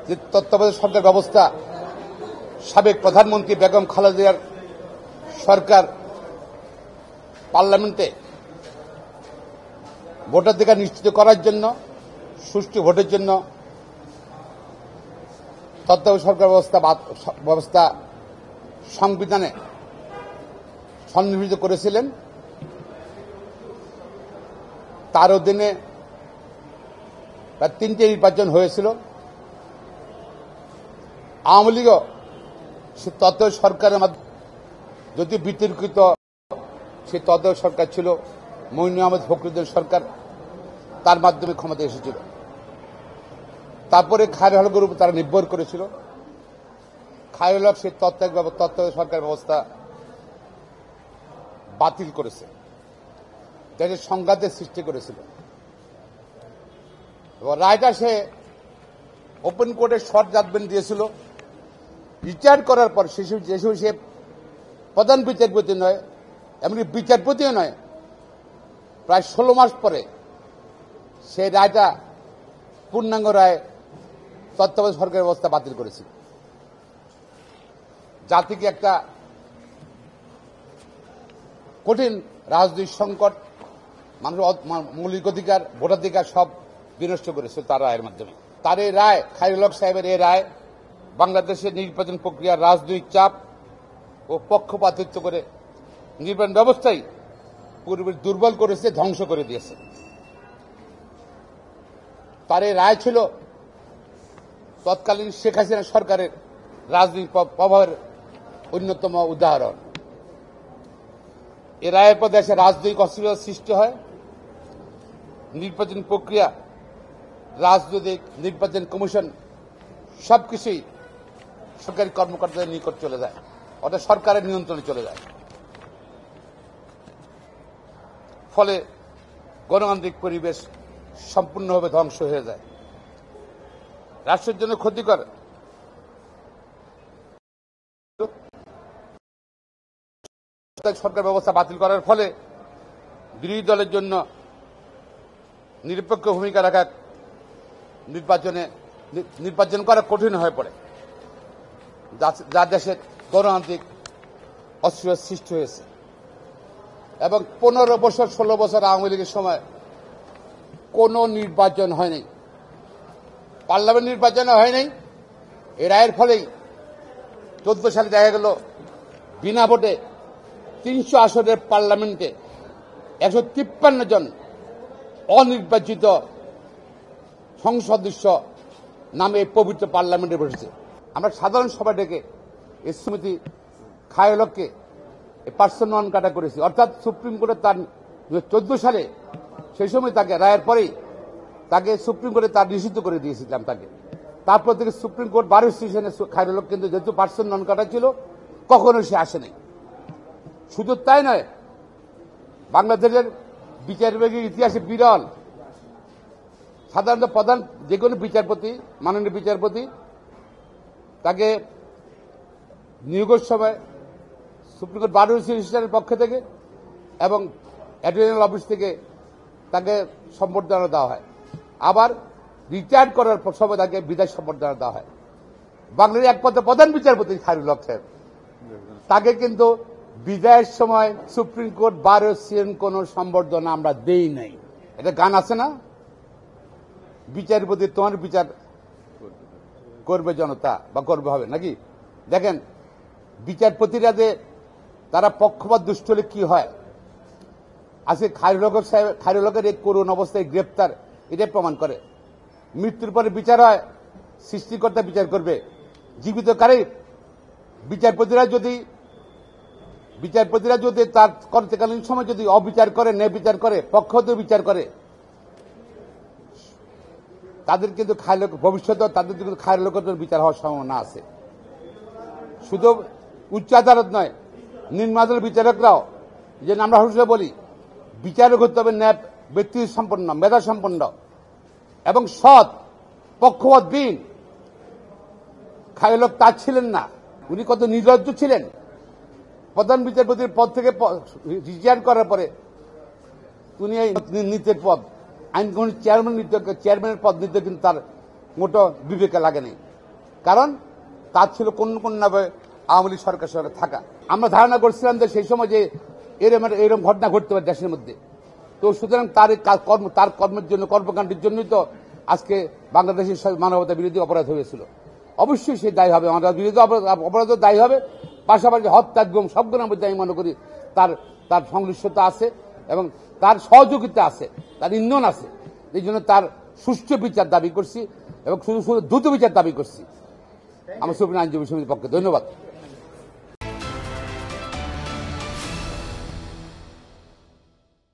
যে তত্ত্বাবধায়ক সরকার ব্যবস্থা সাবেক প্রধানমন্ত্রী বেগম খালেদা জিয়ার সরকার পার্লামেন্টে ভোটাধিকার নিশ্চিত করার জন্য সুষ্ঠু ভোটের জন্য তত্ত্বাবধায়ক সরকার ব্যবস্থা সংবিধানে সন্নিবেশিত করেছিলেন। তার অধীনে প্রায় 3টে নির্বাচন হয়েছিল। আওয়ামী লীগও সে তত্ত্বাবধায়ক সরকারের মাধ্যমে, যদিও বিতর্কিত সে তত্ত্বাবধায়ক সরকার ছিল মঈনুল আহমেদ ফখরুদ্দিন সরকার, তার মাধ্যমে ক্ষমতায় এসেছিল। তারপরে খায়রুল হকের উপর তারা নির্ভর করেছিল। খায়রুল হক সেই তত্ত্বাবধায়ক সরকার ব্যবস্থা বাতিল করেছে, দেশের সংঘাতের সৃষ্টি করেছিল। এবং রায়টা সে ওপেন কোর্টে শর্ট জাজমেন্ট দিয়েছিল। রিটায়ার করার পর যে সে প্রধান বিচারপতি নয়, এমনকি বিচারপতিও নয়, প্রায় 16 মাস পরে সেই রায়টা পূর্ণাঙ্গ রায় তত্ত্বাবধায়ক সরকার ব্যবস্থা বাতিল করেছে। জাতিকে একটা কঠিন রাজনৈতিক সংকট, মানুষের মৌলিক অধিকার, ভোটাধিকার সব বিনষ্ট করেছে তার রায়ের মাধ্যমে। তার এই রায়, খায়রুল হক সাহেবের এই রায় বাংলাদেশের নির্বাচন প্রক্রিয়ার রাজনৈতিক চাপ ও পক্ষপাতিত্ব করে নির্বাচন ব্যবস্থাই পূর্বে দুর্বল করেছে, ধ্বংস করে দিয়েছে। তার এই রায় ছিল তৎকালীন শেখ হাসিনা সরকারের রাজনৈতিক প্রভাবের অন্যতম উদাহরণ। এ রায়ের পর দেশে রাজনৈতিক অস্থিরতার সৃষ্টি হয়। নির্বাচন প্রক্রিয়া, রাজনৈতিক নির্বাচন কমিশন সবকিছুই সরকারি কর্মকর্তাদের নিকট চলে যায়, অর্থাৎ সরকারের নিয়ন্ত্রণে চলে যায়। ফলে গণতান্ত্রিক পরিবেশ সম্পূর্ণভাবে ধ্বংস হয়ে যায়, রাষ্ট্রের জন্য ক্ষতিকর। সরকার ব্যবস্থা বাতিল করার ফলে বিরোধী দলের জন্য নিরপেক্ষ ভূমিকা রাখা, নির্বাচন করা কঠিন হয়ে পড়ে, যা দেশের গণতান্ত্রিক অস্থিরতার সৃষ্টি হয়েছে। এবং 15 বছর 16 বছর আওয়ামী লীগের সময় কোনো নির্বাচন হয়নি, পার্লামেন্ট নির্বাচন হয়নি। এই রায়ের ফলেই 14 সালে দেখা গেল বিনা ভোটে 300 আসনের পার্লামেন্টে 153 জন অনির্বাচিত সংসদ সদস্য নামে এই পবিত্র পার্লামেন্টে বসেছে। আমরা সাধারণ সভা ডেকে এই সমিতি খায়রুল হককে পার্সন নন কাটা করেছি, অর্থাৎ সুপ্রিম কোর্টে তার 2014 সালে সেই সময় তাকে রায়ের পরেই তাকে সুপ্রিম কোর্টে তার নিষিদ্ধ করে দিয়েছিলাম তাকে। তারপর থেকে সুপ্রিম কোর্ট 12 সেশনে খায়রুল হক কিন্তু যেহেতু পার্সন নন কাটা ছিল, কখনো সে আসেনি। শুধু তাই নয়, বাংলাদেশের বিচার বিভাগের ইতিহাসে বিরল, সাধারণত প্রধান যে কোনো বিচারপতি, মাননীয় বিচারপতি, তাকে নিয়োগের সময় সুপ্রিম কোর্ট 12 সেশনের পক্ষ থেকে এবং অ্যাডমিনিস্ট্রেটিভ অফিস থেকে তাকে সম্বর্ধনা দেওয়া হয়। আবার রিটায়ার করার সময় তাকে বিদায় সম্বর্ধনা দেওয়া হয়। বাংলাদেশের একমাত্র প্রধান বিচারপতি খায়রুল হক সাহেব, তাকে কিন্তু বিদায়ের সময় সুপ্রিম কোর্ট 12 সেশন কোন সম্বর্ধনা আমরা দেই নাই। এটা গান আছে না, বিচারপতি তোমার বিচার করবে জনতা বা করবে হবে নাকি? দেখেন বিচারপতিরা যে তারা পক্ষপাত দুষ্ট হলে কি হয়, আজকে খায়রুল হকের এই করুণ অবস্থায় গ্রেপ্তার, এটাই প্রমাণ করে। মৃত্যুর পরে বিচার হয়, সৃষ্টিকর্তা বিচার করবে। জীবিত কারে বিচারপতিরা যদি তার কর্তৃকালীন সময় যদি অবিচার করে, ন্যায় বিচার করে, পক্ষপাত বিচার করে, তাদের কিন্তু ভবিষ্যতে তাদের কিন্তু খায়রুল হকের বিচার হওয়ার সম্ভাবনা আছে। শুধু উচ্চ আদালত নয়, নিম্ন আদালত বিচারকরাও, যে আমরা সবসময় বলি বিচারক হতে হবে ন্যায় ব্যক্তি সম্পন্ন, মেধা সম্পন্ন এবং সৎ, পক্ষপাতবিহীন। খায়রুল হক তা ছিলেন না। উনি কত নির্লজ্জ ছিলেন। প্রধান বিচারপতির পদ থেকে রিটায়ার করার পরে উনি এই নীতির পদ, আইন কমিশনের চেয়ারম্যানের পদ নিতে কিন্তু তার মোটো বিবেকে লাগেনি। কারণ তার ছিল কোনভাবে আওয়ামী লীগ সরকারের সঙ্গে থাকা। আমরা ধারণা করছিলাম যে সেই সময় যে এরকম ঘটনা ঘটতে পারে দেশের মধ্যে। তো সুতরাং তার কর্মের জন্য, কর্মকাণ্ডের জন্যই তো আজকে বাংলাদেশের মানবতা বিরোধী অপরাধ হয়েছিল। অবশ্যই সে দায়ী হবে, মানবতা বিরোধী অপরাধও দায়ী হবে, পাশাপাশি হত্যা, গুম সবগুলোর মধ্যে আমি মনে করি তার সংশ্লিষ্টতা আছে এবং তার সহযোগিতা আছে, তার ইন্ধন আছে। এই জন্য তার সুষ্ঠু বিচার দাবি করছি এবং শুধু দ্রুত বিচার দাবি করছি আমার সুপ্রিম আইনজীবী সমিতির পক্ষে। ধন্যবাদ।